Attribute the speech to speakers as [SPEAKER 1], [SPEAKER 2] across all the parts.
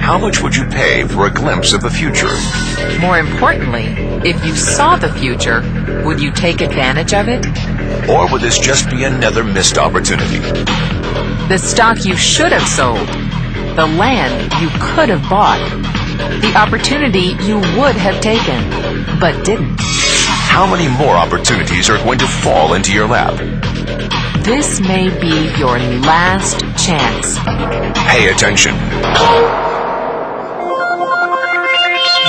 [SPEAKER 1] How much would you pay for a glimpse of the future?
[SPEAKER 2] More importantly, if you saw the future, would you take advantage of it?
[SPEAKER 1] Or would this just be another missed opportunity?
[SPEAKER 2] The stock you should have sold, the land you could have bought, the opportunity you would have taken, but didn't.
[SPEAKER 1] How many more opportunities are going to fall into your lap?
[SPEAKER 2] This may be your last chance.
[SPEAKER 1] Pay attention.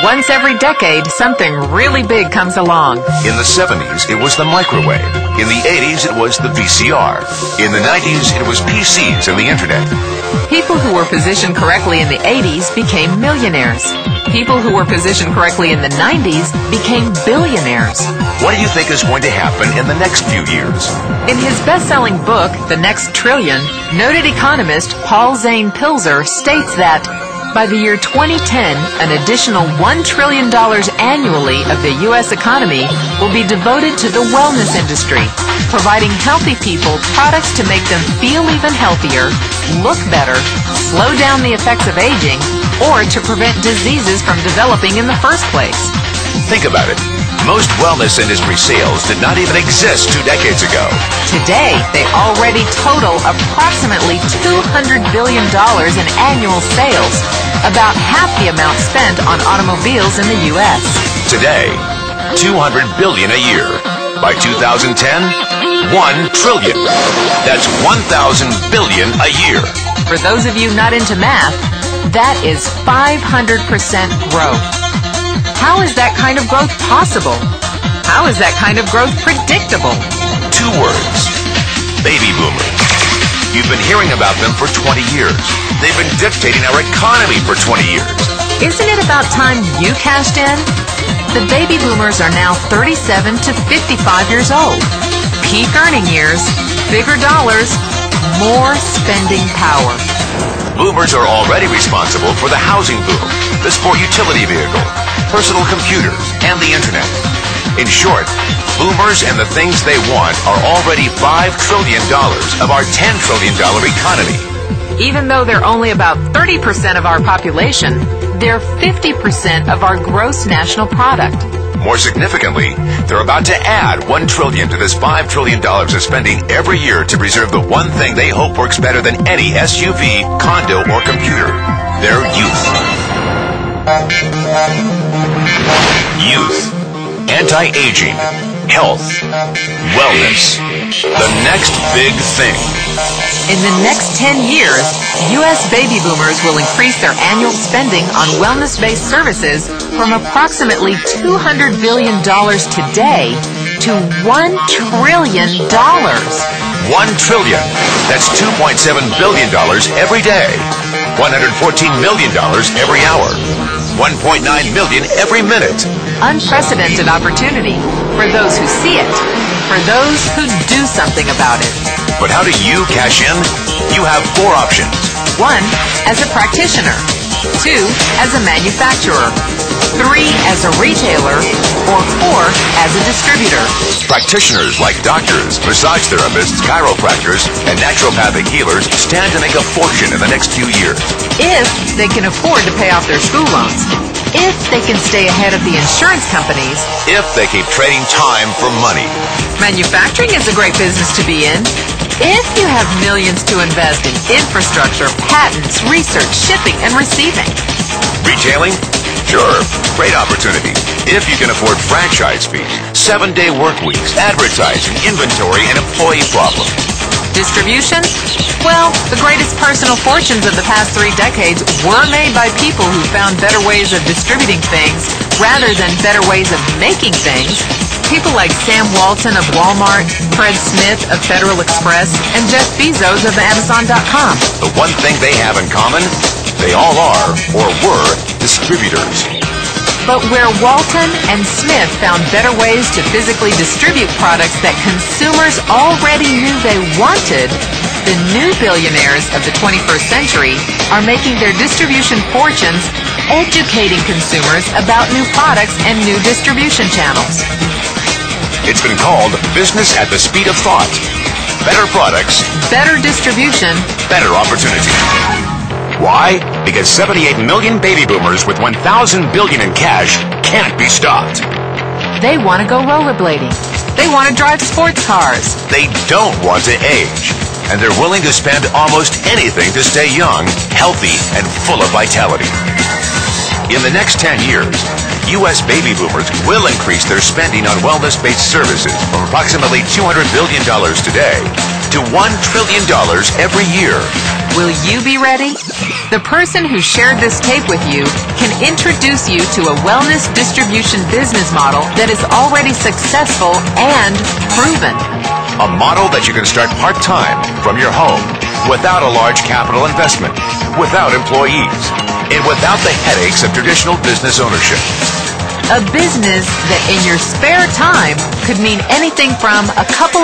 [SPEAKER 2] Once every decade, something really big comes along.
[SPEAKER 1] In the 70s, it was the microwave. In the 80s, it was the VCR. In the 90s, it was PCs and the internet.
[SPEAKER 2] People who were positioned correctly in the 80s became millionaires. People who were positioned correctly in the 90s became billionaires.
[SPEAKER 1] What do you think is going to happen in the next few years?
[SPEAKER 2] In his best-selling book, The Next Trillion, noted economist Paul Zane Pilzer states that by the year 2010, an additional $1 trillion annually of the U.S. economy will be devoted to the wellness industry, providing healthy people products to make them feel even healthier, look better, slow down the effects of aging, or to prevent diseases from developing in the first place.
[SPEAKER 1] Think about it. Most wellness industry sales did not even exist 2 decades ago.
[SPEAKER 2] Today, they already total approximately $200 billion in annual sales, about half the amount spent on automobiles in the U.S.
[SPEAKER 1] Today, $200 billion a year. By 2010, $1 trillion. That's 1,000 billion a year.
[SPEAKER 2] For those of you not into math, that is 500% growth. How is that kind of growth possible? How is that kind of growth predictable?
[SPEAKER 1] 2 words. Baby boomers. You've been hearing about them for 20 years. They've been dictating our economy for 20 years.
[SPEAKER 2] Isn't it about time you cashed in? The baby boomers are now 37 to 55 years old. Peak earning years, bigger dollars, more spending power.
[SPEAKER 1] Boomers are already responsible for the housing boom, the sport utility vehicle, personal computers, and the internet. In short, boomers and the things they want are already $5 trillion of our $10 trillion economy.
[SPEAKER 2] Even though they're only about 30% of our population, they're 50% of our gross national product.
[SPEAKER 1] More significantly, they're about to add $1 trillion to this $5 trillion of spending every year to preserve the one thing they hope works better than any SUV, condo, or computer: their youth. Youth, anti-aging, health, wellness, the next big thing.
[SPEAKER 2] In the next 10 years, U.S. baby boomers will increase their annual spending on wellness-based services from approximately $200 billion today to $1 trillion. $1
[SPEAKER 1] trillion. That's $2.7 billion every day. $114 million every hour. 1.9 million every minute.
[SPEAKER 2] Unprecedented opportunity for those who see it, for those who do something about it.
[SPEAKER 1] But how do you cash in? You have 4 options.
[SPEAKER 2] 1, as a practitioner. 2, as a manufacturer. 3, as a retailer. Or 4, as a distributor.
[SPEAKER 1] Practitioners like doctors, massage therapists, chiropractors, and naturopathic healers stand to make a fortune in the next few years.
[SPEAKER 2] If they can afford to pay off their school loans. If they can stay ahead of the insurance companies.
[SPEAKER 1] If they keep trading time for money.
[SPEAKER 2] Manufacturing is a great business to be in. If you have millions to invest in infrastructure, patents, research, shipping, and receiving.
[SPEAKER 1] Retailing? Sure, great opportunity. If you can afford franchise fees, 7-day work weeks, advertising, inventory, and employee problems.
[SPEAKER 2] Distribution? Well, the greatest personal fortunes of the past 3 decades were made by people who found better ways of distributing things rather than better ways of making things. People like Sam Walton of Walmart, Fred Smith of Federal Express, and Jeff Bezos of Amazon.com.
[SPEAKER 1] The one thing they have in common, they all are, or were, distributors.
[SPEAKER 2] But where Walton and Smith found better ways to physically distribute products that consumers already knew they wanted, the new billionaires of the 21st century are making their distribution fortunes educating consumers about new products and new distribution channels.
[SPEAKER 1] It's been called business at the speed of thought. better products,
[SPEAKER 2] better distribution,
[SPEAKER 1] better opportunity. Why? Because 78 million baby boomers with 1,000 billion in cash can't be stopped.
[SPEAKER 2] they want to go rollerblading. They want to drive sports cars.
[SPEAKER 1] They don't want to age. And they're willing to spend almost anything to stay young, healthy, and full of vitality. In the next 10 years, U.S. baby boomers will increase their spending on wellness-based services from approximately $200 billion today to $1 trillion every year.
[SPEAKER 2] Will you be ready? The person who shared this tape with you can introduce you to a wellness distribution business model that is already successful and proven.
[SPEAKER 1] A model that you can start part-time from your home without a large capital investment, without employees, and without the headaches of traditional business ownership.
[SPEAKER 2] A business that in your spare time could mean anything from a couple